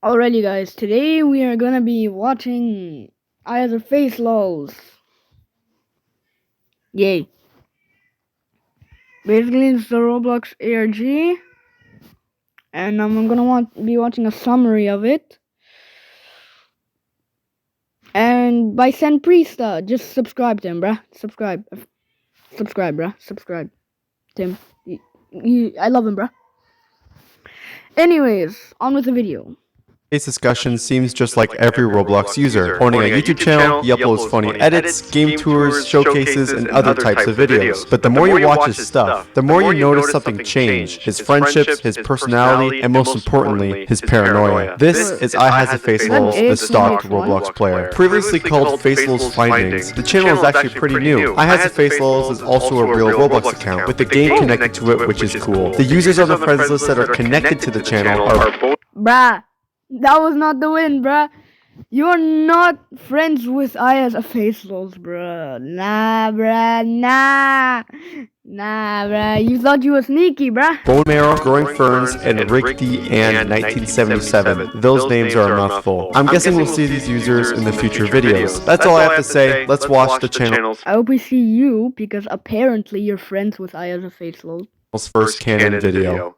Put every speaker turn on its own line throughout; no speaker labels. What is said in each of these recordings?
Alrighty guys, today we are gonna be watching Ihasafacelulz. Yay. Basically it's the Roblox ARG, and I'm gonna be watching a summary of it. And by senprista, just subscribe to him, bruh. Subscribe, bruh. Subscribe to him. I love him, bruh. Anyways, on with the video.
Today's discussion seems just like every Roblox user. Owning a YouTube channel, he uploads funny edits, game tours, showcases, and other types of videos. But the more you watch his stuff, the more you notice something change. His friendships, his personality, and most importantly, his paranoia. This is Ihasafacelulz, the stalked Roblox player. Previously called Facelulz Findings, the channel is actually pretty new. Ihasafacelulz is also a real Roblox account, with the game connected to it, which is cool. The users on the friends list that are connected to the channel are
Bruh. That was not the win, bruh. You're not friends with Ihasafacelulz, bruh. Nah, bruh. Nah. Nah, bruh. You thought you were sneaky, bruh.
Bone Marrow, Growing Ferns, and Ricky and 1977. Those names are a mouthful. I'm guessing we'll see these users in the future videos. That's all I have to say. Let's watch the channel's
I hope we see you, because apparently you're friends with Ihasafacelulz.
first canon video.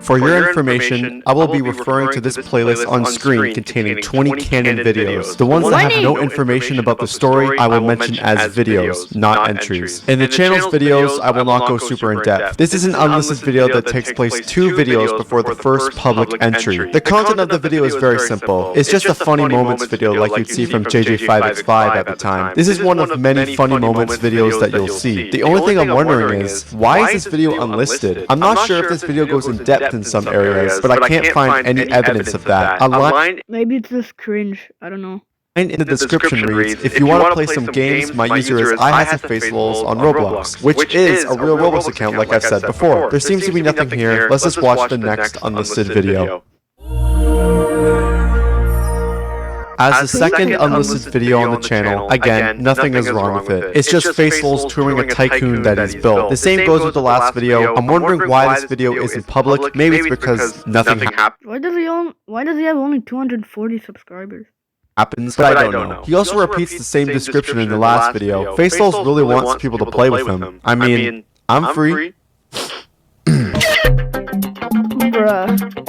For your information, I will be referring to this playlist on screen containing 20 canon videos. The ones that have no information about the story, I will mention as videos, not entries. In the channel's videos, I will not go super in depth. This is an unlisted video that takes place 2 videos before the first public entry. The content of the video is very simple. It's just a funny moments video like you'd see from JJ5X5 at the time. This is one of many funny moments videos that you'll see. The only thing I'm wondering is, why is this video unlisted? I'm not sure if this video goes in depth in some areas, but I can't find any evidence of that. Online,
maybe it's just cringe. I don't know.
in the description reads, if you want to play some games, my user is Ihasafacelulz on Roblox, which is a real Roblox account like I've said before. There seems to be nothing here. Let's just watch the next unlisted video. As the second unlisted video on the channel, again, nothing is wrong with it. It's just Facelulz touring a tycoon that he's built. The same goes with the last video. I'm wondering why this video isn't public. Maybe it's because nothing happened.
Why does he have only 240 subscribers?
Happens, but I don't know. He also repeats the same description in the last video. Facelulz really wants people to play with him. I mean, I'm free.
Bruh.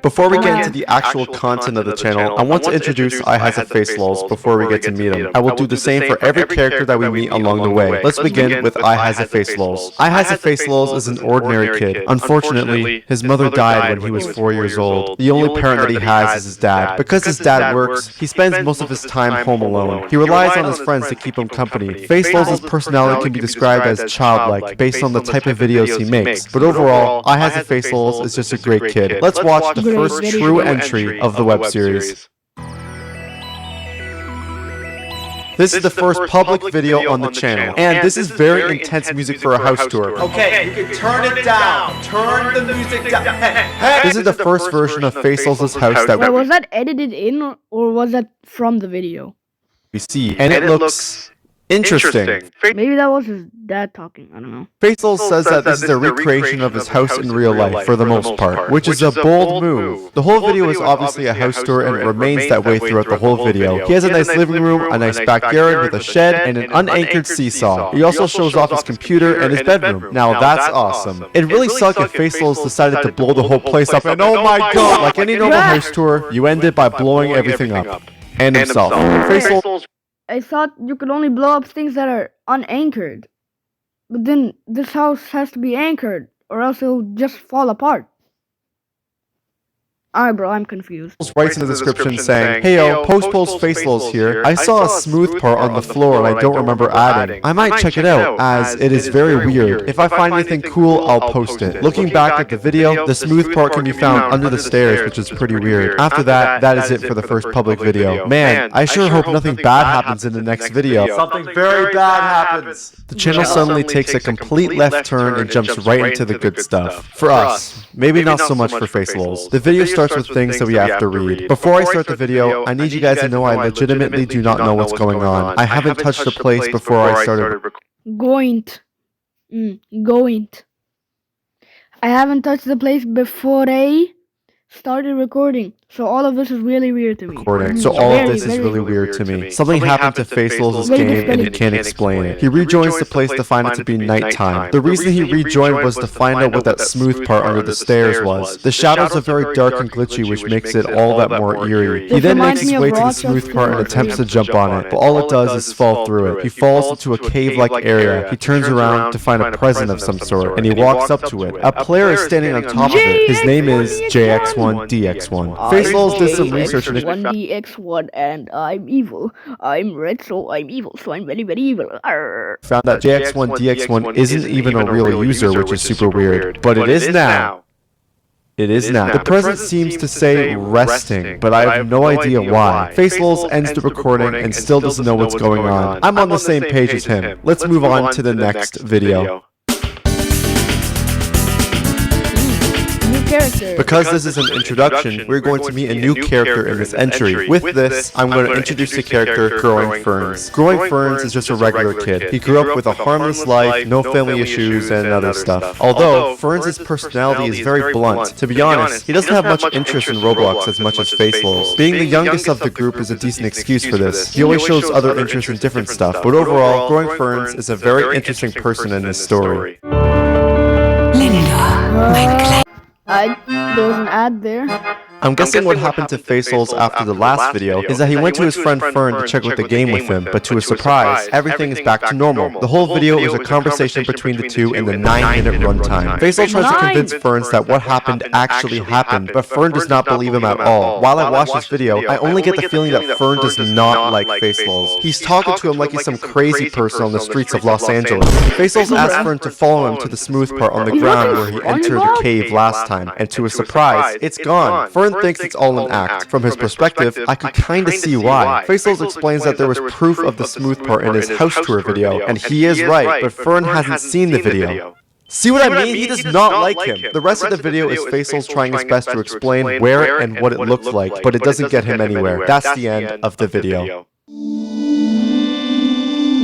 Before we get into the actual content of the channel, I want to introduce Ihasafacelulz before we get to meet him. I will do the same for every character that we meet along the way. Let's begin with Ihasafacelulz. Ihasafacelulz is an ordinary kid. Unfortunately, his mother died when he was 4 years old. The only parent that he has is his dad. Because his dad works, he spends most of his time home alone. He relies on his friends to keep him company. Facelulz's personality can be described as childlike, based on the type of videos he makes. But overall, Ihasafacelulz is just a great kid. Let's watch the first true entry of the web series. This is the first public video on the channel, and this is very intense music for a house tour.
Okay, you can turn it down. Turn the music down. Hey.
This is the first version of Facelulz's house that
Wait, was that edited in, or was that from the video?
we see, and it looks interesting.
Maybe that was his dad talking. I don't know.
Facelulz says that this is a recreation of his house in real life for the most part, which is a bold move. The whole video is obviously a house tour and it remains that way throughout the whole video. He has a nice living room, a nice backyard with a shed, and an unanchored seesaw. He also shows off his computer and his bedroom. Now that's awesome. It really sucked if Facelulz decided to blow the whole place up, and oh my god! Like any normal house tour, you end it by blowing everything up. And himself. Facelulz.
I thought you could only blow up things that are unanchored. But then this house has to be anchored, or else it'll just fall apart. Alright bro, I'm confused.
Writes in the description saying, "Hey yo, post Facelulz here. I saw a smooth part on the floor and I don't remember adding. I might check it out, as it is very weird. If I find anything cool, I'll post it." Looking back at the video, the smooth part can be found under the stairs, which is pretty weird. After that, that is it for the first public video. Man, I sure hope nothing bad happens in the next video.
Something very bad happens.
The channel suddenly takes a complete left turn and jumps right into the good stuff. For us, maybe not so much for Facelulz. The video starts with things that we have to read. Before I start the video, I need you guys to know I legitimately do not know what's going on. I haven't touched the place before I started.
Goint. Goint. I haven't touched the place before they started recording, so all of this is really weird to me.
So all of this is really weird to me. Something happened to Facel's game and he can't explain it. He rejoins the place to find it to be nighttime. The reason he rejoined was to find out what that smooth part under the stairs was. The shadows are very dark and glitchy, which makes it all that more eerie. He then makes his way to the smooth part and attempts to jump on it, but all it does is fall through it. He falls into a cave-like area. He turns around to find a present of some sort, and he walks up to it. A player is standing on top of it. His name is JX1DX1. Facel's did some research and
1DX1 and I'm evil. I'm red, so I'm evil. So I'm very, very evil. Arr.
found that JX1DX1 isn't even a real user, which is super weird. But it is now. It is now. The present seems to say resting, but I have no idea why. Facel's ends the recording and still doesn't know what's going on. I'm on the same page as him. Let's move on to the next video.
Character.
Because this is an introduction, we're going to meet a new character in this entry. With this, I'm going to introduce the character Growing Ferns. Growing Ferns is just a regular kid. He grew up with a harmless life, no family issues, and other stuff. Although, Ferns' personality is very blunt. To be honest, he doesn't have much interest in Roblox as much as Facel's. Being the youngest of the group is a decent excuse for this. He always shows other interests in different stuff, but overall, Growing Ferns is a very interesting person in this story.
There was an ad there.
I'm guessing what happened to Facel's after the last video is that he went to his friend Fern to check out the game with him, but to his surprise, everything is back to normal. The whole video is a conversation between the two in the 9-minute runtime. Facel tries to convince Fern that what happened actually happened, but Fern does not believe him at all. While I watch this video, I only get the feeling that Fern does not like Facel's. He's talking to him like he's some crazy person on the streets of Los Angeles. Facel's asks Fern to follow him to the smooth part on the ground where he entered the cave last time, and to his surprise, it's gone. Fern thinks it's all an act. From his perspective, I could kinda see why. Facel's explains that there was proof of the smooth part in his house tour video, and he is right, but Fern hasn't seen the video. See what I mean? He does not like him. The rest of the video is Facel's trying his best to explain where and what it looks like, but it doesn't get him anywhere. That's the end of the video.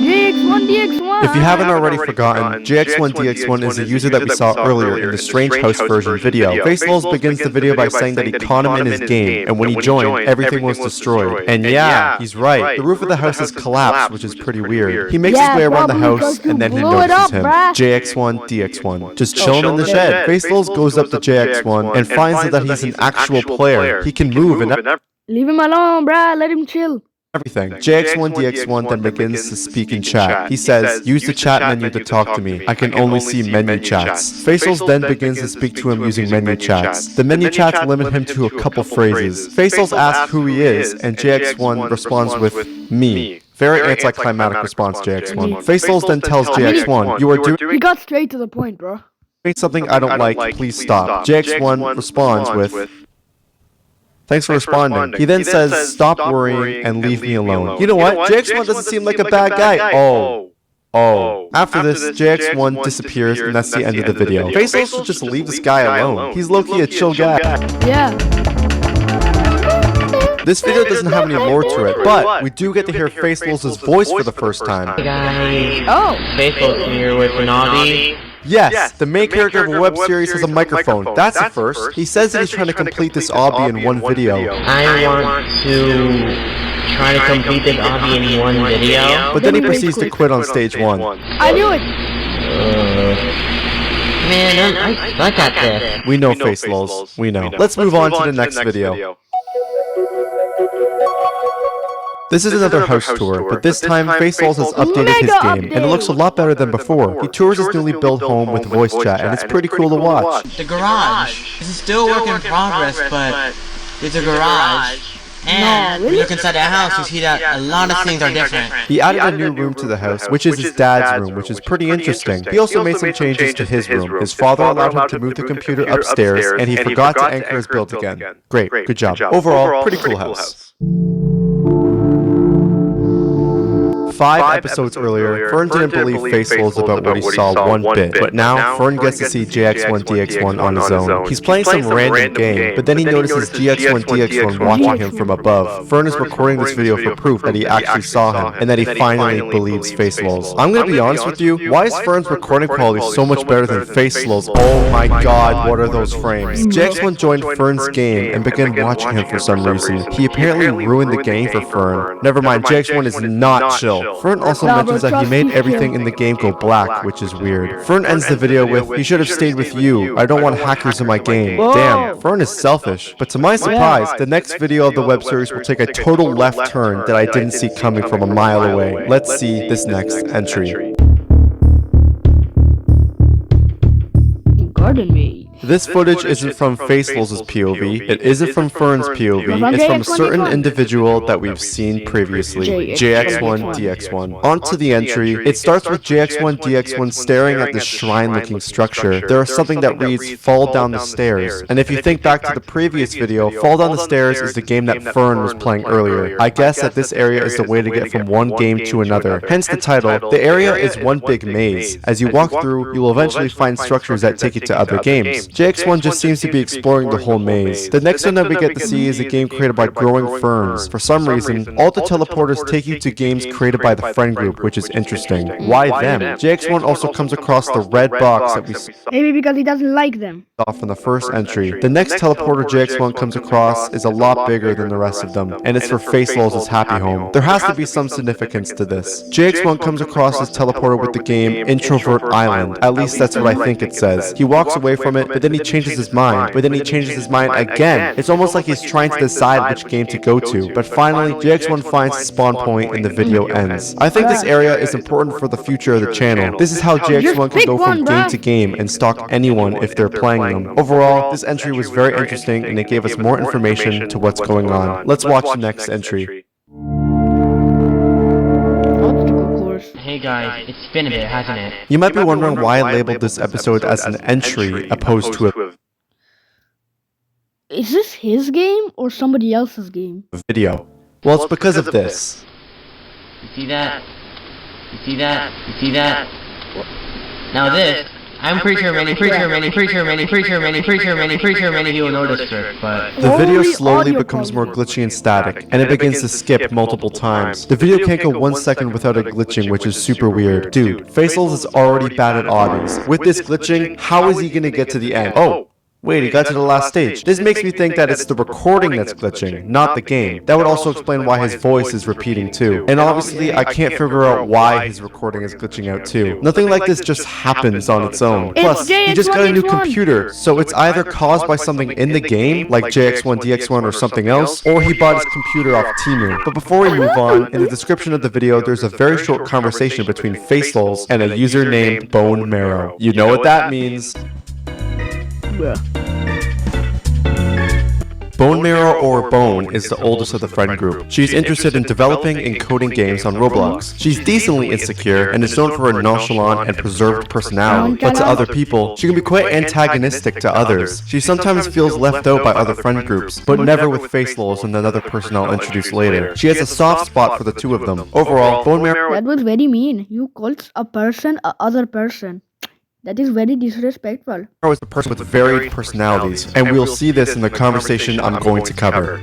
JX1DX1!
If you haven't already forgotten, JX1DX1 is the user that we saw earlier in the Strange House version video. Facelulz begins the video by saying that he caught him in his game, and when he joined, everything was destroyed. And yeah, he's right. The roof of the house has collapsed, which is pretty weird. He makes his way around the house, and then he notices him. JX1DX1. Just chilling in the shed. Facelulz goes up to JX1 and finds that he's an actual player. He can move and
Leave him alone, bruh. Let him chill.
everything. JX1DX1 then begins to speak in chat. He says, use the chat menu to talk to me. I can only see menu chats. Facelulz then begins to speak to him using menu chats. The menu chats limit him to a couple phrases. Facelulz asks who he is, and JX1 responds with, me. Very anticlimactic response, JX1. Facelulz then tells JX1, you are doing
He got straight to the point, bro.
something I don't like, please stop. JX1 responds with, thanks for responding. He then says, stop worrying and leave me alone. You know what? JX1 doesn't seem like a bad guy. Oh. After this, JX1 disappears and that's the end of the video. Facelulz should just leave this guy alone. He's low-key a chill guy.
Yeah.
This video doesn't have any lore to it, but we do get to hear Facelulz's voice for the first time.
Hey guys,
Oh.
Facelulz here with Naughty.
Yes, the main character of a web series has a microphone. That's a first. He says that he's trying to complete this obby in one video.
I want to try to complete this obby in one video.
But then he proceeds to quit on stage 1.
I knew it.
Man, I suck at this.
We know Facelulz. We know. Let's move on to the next video. This is another house tour, but this time Facelulz has updated his game, and it looks a lot better than before. He tours his newly built home with voice chat, and it's pretty cool to watch.
The garage. This is still a work in progress, but it's a garage. And when you look inside that house, you see that a lot of things are different.
He added a new room to the house, which is his dad's room, which is pretty interesting. He also made some changes to his room. His father allowed him to move the computer upstairs, and he forgot to anchor his build again. Great, good job. Overall, pretty cool house. 5 episodes earlier, Fern didn't believe Facelulz about what he saw one bit, but now Fern gets to see JX1DX1 on his own. He's playing some random game, but then he notices GX1DX1 watching him from above. Fern is recording this video for proof that he actually saw him, and that he finally believes Facelulz. I'm gonna be honest with you, why is Fern's recording quality so much better than Facelulz? Oh my god, what are those frames? JX1 joined Fern's game and began watching him for some reason. He apparently ruined the game for Fern. Never mind, JX1 is not chill. Fern also mentions that he made everything in the game go black, which is weird. Fern ends the video with, "He should have stayed with you. I don't want hackers in my game." Damn, Fern is selfish. But to my surprise, the next video of the web series will take a total left turn that I didn't see coming from a mile away. Let's see this next entry.
Pardon me.
This footage isn't from Facelulz's POV, it isn't from Fern's POV, it's from a certain individual that we've seen previously, JX1DX1. On to the entry, it starts with JX1DX1 staring at this shrine-looking structure. There is something that reads, "Fall down the stairs," and if you think back to the previous video, Fall Down the Stairs is the game that Fern was playing earlier. I guess that this area is the way to get from one game to another, hence the title. The area is one big maze. As you walk through, you will eventually find structures that take you to other games. JX1 just seems to be exploring the whole maze. The next one that we get to see is a game created by Growing Ferns. For some reason, all the teleporters take you to games created by the friend group, which is interesting. Why them? JX1 also comes across the red box that we saw
Maybe because he doesn't like them.
from the first entry. The next teleporter JX1 comes across is a lot bigger than the rest of them, and it's for Facelulz's happy home. There has to be some significance to this. JX1 comes across his teleporter with the game Introvert Island. At least that's what I think it says. He walks away from it, but then he changes his mind, but then he changes his mind again. It's almost like he's trying to decide which game to go to, but finally, JX1 finds his spawn point and the video ends. I think this area is important for the future of the channel. This is how JX1 can go from game to game and stalk anyone if they're playing them. Overall, this entry was very interesting and it gave us more information to what's going on. Let's watch the next entry.
Hey guys, it's been a bit, hasn't it?
You might be wondering why I labeled this episode as an entry opposed to a
Is this his game or somebody else's game?
video. Well, it's because of this.
You see that? You see that? You see that? Now this, I'm pretty sure many people noticed it, but...
The video slowly becomes more glitchy and static, and it begins to skip multiple times. The video can't go 1 second without it glitching, which is super weird. Dude, Facelulz is already bad at obbies. With this glitching, how is he gonna get to the end? Oh! Wait, he got to the last stage. This makes me think that it's the recording that's glitching, not the game. That would also explain why his voice is repeating too. And obviously, I can't figure out why his recording is glitching out too. Nothing like this just happens on its own. Plus, he just got a new computer, so it's either caused by something in the game, like JX1DX1 or something else, or he bought his computer off Temu. But before we move on, in the description of the video, there's a very short conversation between Facelulz and a user named Bone Marrow. You know what that means. Bone Marrow, or Bone, is the oldest of the friend group. She's interested in developing and coding games on Roblox. She's decently insecure and is known for her nonchalant and preserved personality, but to other people, she can be quite antagonistic to others. She sometimes feels left out by other friend groups, but never with Facelulz and another person I'll introduce later. She has a soft spot for the two of them. Overall, Bone Marrow...
That was very mean. You called a person a other person. That is very disrespectful.
is a person with varied personalities, and we'll see this in the conversation I'm going to cover.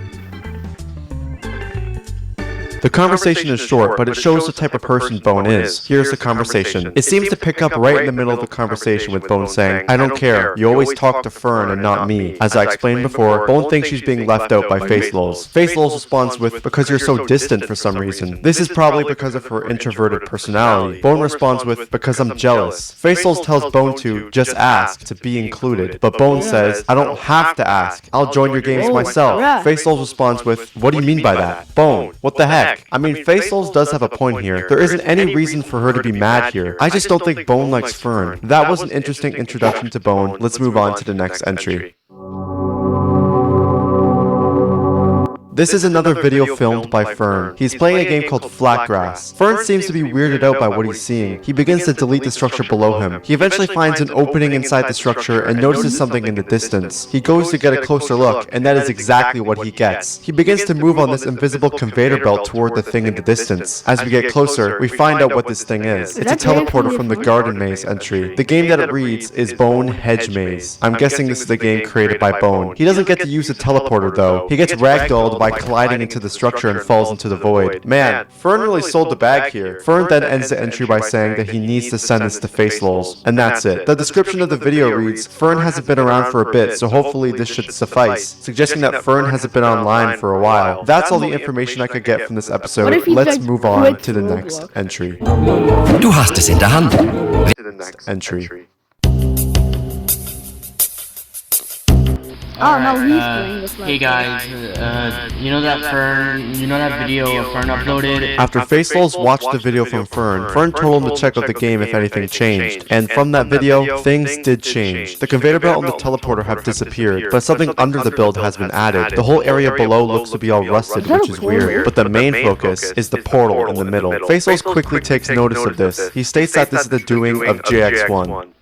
The conversation is short, but it shows the type of person Bone is. Here's the conversation. It seems to pick up right in the middle of the conversation with Bone saying, "I don't care, you always talk to Fern and not me." As I explained before, Bone thinks she's being left out by Facelulz. Facelulz responds with, "Because you're so distant for some reason." This is probably because of her introverted personality. Bone responds with, "Because I'm jealous." Facelulz tells Bone to just ask to be included, but Bone says, "I don't have to ask, I'll join your games myself." Facelulz responds with, "What do you mean by that? Bone, what the heck?" I mean, Facelulz does have a point here. There isn't any reason for her to be mad here. I just don't think Bone likes Fern. That was an interesting introduction to Bone. Let's move on to the next entry. This is another video filmed by Fern. He's playing a game called Flatgrass. Fern seems to be weirded out by what he's seeing. He begins to delete the structure below him. He eventually finds an opening inside the structure and notices something in the distance. He goes to get a closer look, and that is exactly what he gets. He begins to move on this invisible conveyor belt toward the thing in the distance. As we get closer, we find out what this thing is. It's a teleporter from the Garden Maze entry. The game that it reads is Bone Hedge Maze. I'm guessing this is a game created by Bone. He doesn't get to use the teleporter though. He gets ragdolled by colliding into the structure and falls into the void. Man, Fern really sold the bag here. Fern then ends the entry by saying that he needs to send this to Facelulz. And that's it. The description of the video reads, Fern hasn't been around for a bit, so hopefully this should suffice, suggesting that Fern hasn't been online for a while. That's all the information I could get from this episode. Let's move on to the next entry.
Du hast es in der Hand.
To the next entry.
Oh no, he's doing this.
Hey guys, you know that video Fern uploaded?
After Facelulz watched the video from Fern, Fern told him to check out the game if anything changed. And from that video, things did change. The conveyor belt and the teleporter have disappeared, but something under the build has been added. The whole area below looks to be all rusted, which is weird. But the main focus is the portal in the middle. Facelulz quickly takes notice of this. He states that this is the doing of JX1.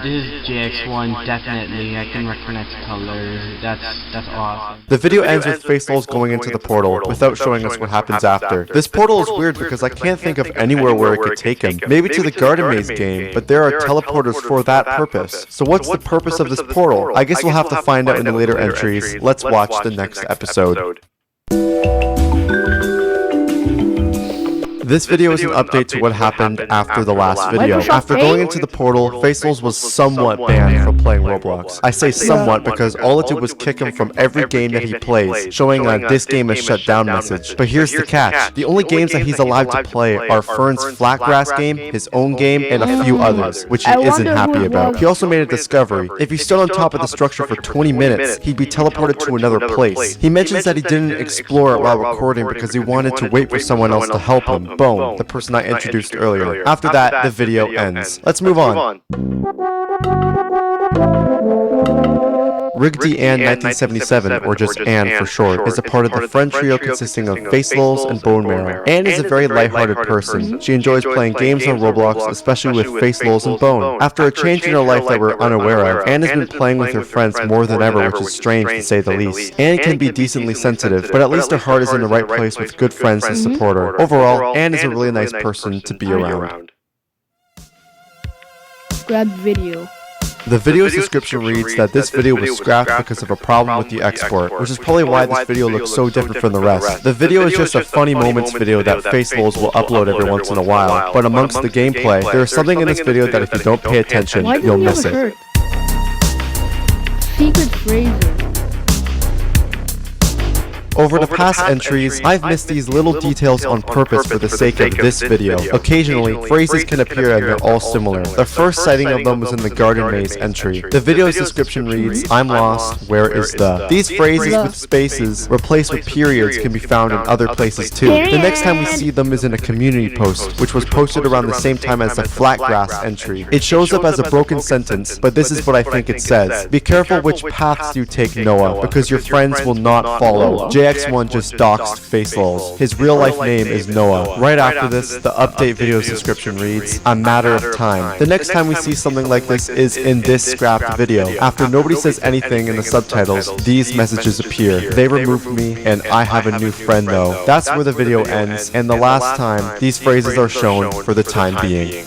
This is JX1, definitely. I can recognize colors. That's awesome.
The video ends with Facelulz going into the portal without showing us what happens after. This portal is weird because I can't think of anywhere where it could take him. Maybe to the Garden Maze game, but there are teleporters for that purpose. So what's the purpose of this portal? I guess we'll have to find out in the later entries. Let's watch the next episode. This video is an update to what happened after the last video. After going into the portal, Facelulz was somewhat banned from playing Roblox. I say somewhat because all it did was kick him from every game that he plays, showing a "this game is shut down" message. But here's the catch. The only games that he's allowed to play are Fern's Flatgrass game, his own game, and a few others, which he isn't happy about. He also made a discovery. If he stood on top of the structure for 20 minutes, he'd be teleported to another place. He mentions that he didn't explore it while recording because he wanted to wait for someone else to help him. Bone, the person I introduced earlier. After that, the video ends. Let's move on. Rig D Ann 1977, or just Ann for short, is a part of the friend trio consisting of Facelulz and Bone Marrow. Ann is a very lighthearted person. She enjoys playing games on Roblox, especially with Facelulz and Bone. After a change in her life that we're unaware of, Ann has been playing with her friends more than ever, which is strange to say the least. Ann can be decently sensitive, but at least her heart is in the right place with good friends to support her. Overall, Ann is a really nice person to be around.
Grab video.
The video's description reads that this video was scrapped because of a problem with the export, which is probably why this video looks so different from the rest. The video is just a funny moments video that Facelulz will upload every once in a while, but amongst the gameplay, there is something in this video that if you don't pay attention, you'll miss it.
Secret phrases.
Over the past entries, I've missed these little details on purpose for the sake of this video. Occasionally, phrases can appear and they're all similar. The first sighting of them was in the Garden Maze entry. The video's description reads, "I'm lost, where is the?" These phrases with spaces replaced with periods can be found in other places too. The next time we see them is in a community post, which was posted around the same time as the Flatgrass entry. It shows up as a broken sentence, but this is what I think it says. Be careful which paths you take, Noah, because your friends will not follow. JX1 just doxed Facelulz. His real life name is Noah. Right after this, the update video's description reads, "A matter of time." The next time we see something like this is in this scrapped video. After nobody says anything in the subtitles, these messages appear. "They removed me, and I have a new friend though." That's where the video ends, and the last time, these phrases are shown for the time being.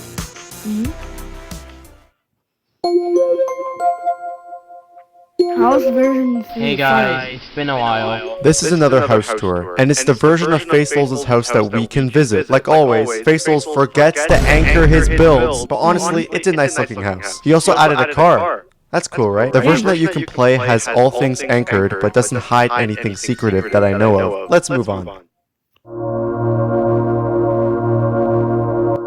House version 3.
Hey guys, it's been a while.
This is another house tour, and it's the version of Facelulz's house that we can visit. Like always, Facelulz forgets to anchor his builds, but honestly, it's a nice looking house. He also added a car. That's cool, right? The version that you can play has all things anchored, but doesn't hide anything secretive that I know of. Let's move on.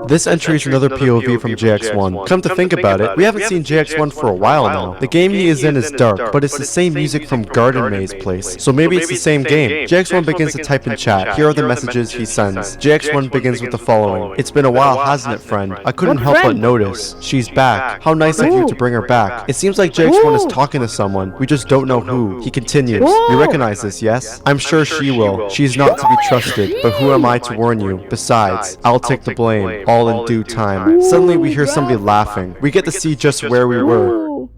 This entry is another POV from JX1. Come to think about it, we haven't seen JX1 for a while now. The game he is in is dark, but it's the same music from Garden Maze Place, so maybe it's the same game. JX1 begins to type in chat. Here are the messages he sends. JX1 begins with the following. It's been a while, hasn't it, friend? I couldn't help but notice. She's back. How nice of you to bring her back. It seems like JX1 is talking to someone. We just don't know who. He continues. You recognize this, yes? I'm sure she will. She's not to be trusted, but who am I to warn you? Besides, I'll take the blame, all in due time. Suddenly we hear somebody laughing. We get to see just where we were.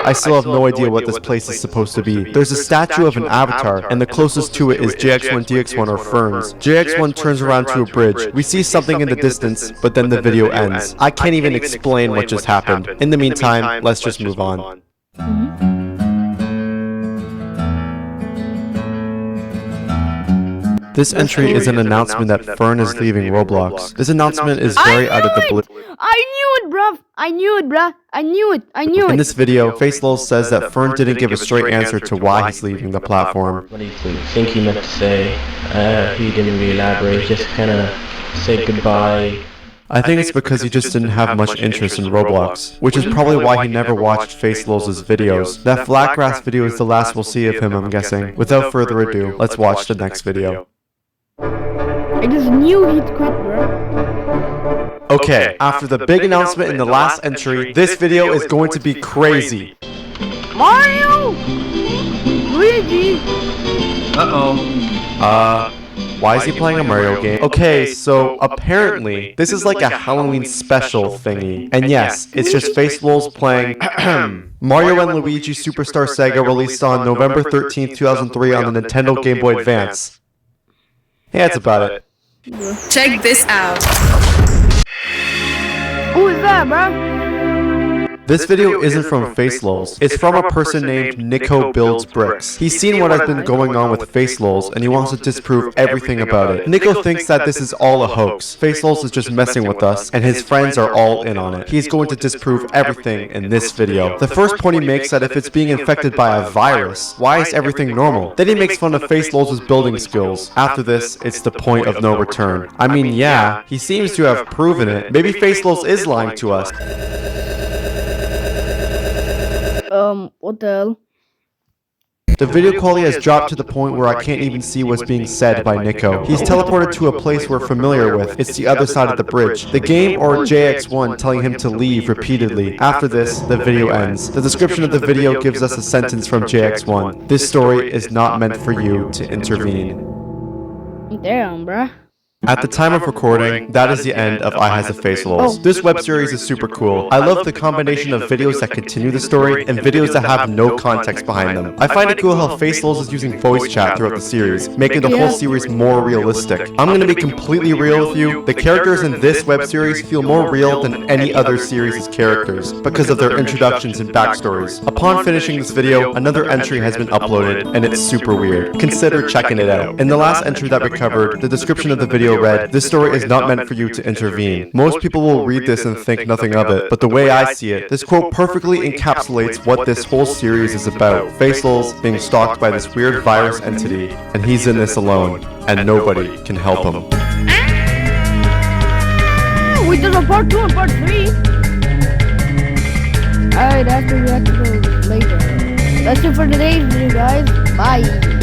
I still have no idea what this place is supposed to be. There's a statue of an avatar, and the closest to it is JX1, DX1, or Ferns. JX1 turns around to a bridge. We see something in the distance, but then the video ends. I can't even explain what just happened. In the meantime, let's just move on. This entry is an announcement that Fern is leaving Roblox. This announcement is very out of the blue.
I knew it, bruv. I knew it, bruh. I knew it.
In this video, Facelulz says that Fern didn't give a straight answer to why he's leaving the platform.
What do you think he meant to say? He didn't really elaborate, just kind of said goodbye.
I think it's because he just didn't have much interest in Roblox, which is probably why he never watched Facelulz's videos. That flat grass video is the last we'll see of him, I'm guessing. Without further ado, let's watch the next video.
I just knew he'd quit, bro.
Okay, after the big announcement in the last entry, this video is going to be crazy.
Mario! Luigi!
Why is he playing a Mario game? Okay, so apparently, this is like a Halloween special thingy. And yes, it's just Facelulz playing Mario and Luigi Superstar Saga released on November 13th, 2003 on the Nintendo Game Boy Advance. Yeah, that's about it.
Check this out.
Who is that, bro?
This video isn't from Facelulz. It's from a person named Nico Builds Bricks. He's seen what has been going on with Facelulz, and he wants to disprove everything about it. Nico thinks that this is all a hoax. Facelulz is just messing with us, and his friends are all in on it. He's going to disprove everything in this video. The first point he makes that if it's being infected by a virus, why is everything normal? Then he makes fun of Facelulz's building skills. After this, it's the point of no return. I mean, yeah, he seems to have proven it. Maybe Facelulz is lying to us.
What the hell?
The video quality has dropped to the point where I can't even see what's being said by Nico. He's teleported to a place we're familiar with. It's the other side of the bridge. The game or JX1 telling him to leave repeatedly. After this, the video ends. The description of the video gives us a sentence from JX1. This story is not meant for you to intervene.
Damn, bruh.
At the time of recording, that is the end of Ihasafacelulz. This web series is super cool. I love the combination of videos that continue the story and videos that have no context behind them. I find it cool how Facelulz is using voice chat throughout the series, making the whole series more realistic. I'm gonna be completely real with you, the characters in this web series feel more real than any other series' characters, because of their introductions and backstories. Upon finishing this video, another entry has been uploaded, and it's super weird. Consider checking it out. In the last entry that we covered, the description of the video read, "This story is not meant for you to intervene." Most people will read this and think nothing of it, but the way I see it, this quote perfectly encapsulates what this whole series is about. Facelulz being stalked by this weird virus entity, and he's in this alone, and nobody can help him.
Wait, there's a part 2 and part 3. Alright, after we have to go later. That's it for today's video, guys. Bye.